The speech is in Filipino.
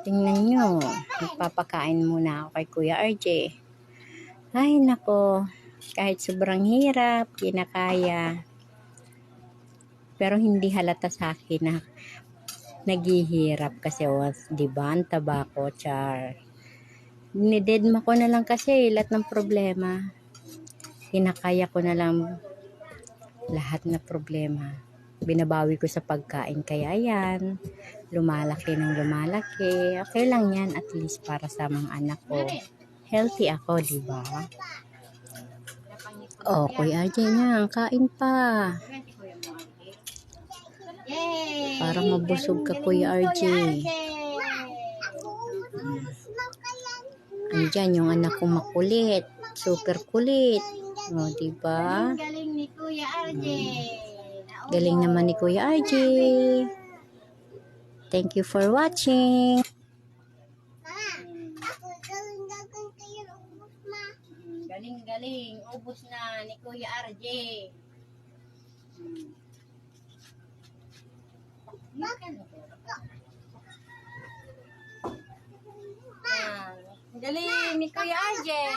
Tingnan nyo, magpapakain muna ako kay Kuya RJ. Ay nako, kahit sobrang hirap, kinakaya. Pero hindi halata sa akin na naghihirap kasi diba, ang taba ko, char. Dinededma ko na lang kasi lahat ng problema. Kinakaya ko na lang lahat na problema. Binabawi ko sa pagkain, kaya yan, lumalaki ng lumalaki. Okay lang yan, at least para sa mga anak ko. Healthy ako, diba? Oh, Kuya RJ na, kain pa. Para mabusog ka, Kuya RJ. Andyan yung anak ko makulit. Super kulit. O, diba? Galing ni Kuya RJ. Galing naman ni Kuya RJ. Thank you for watching. Galing. Ubus na ni Kuya RJ. Galing ni Kuya RJ.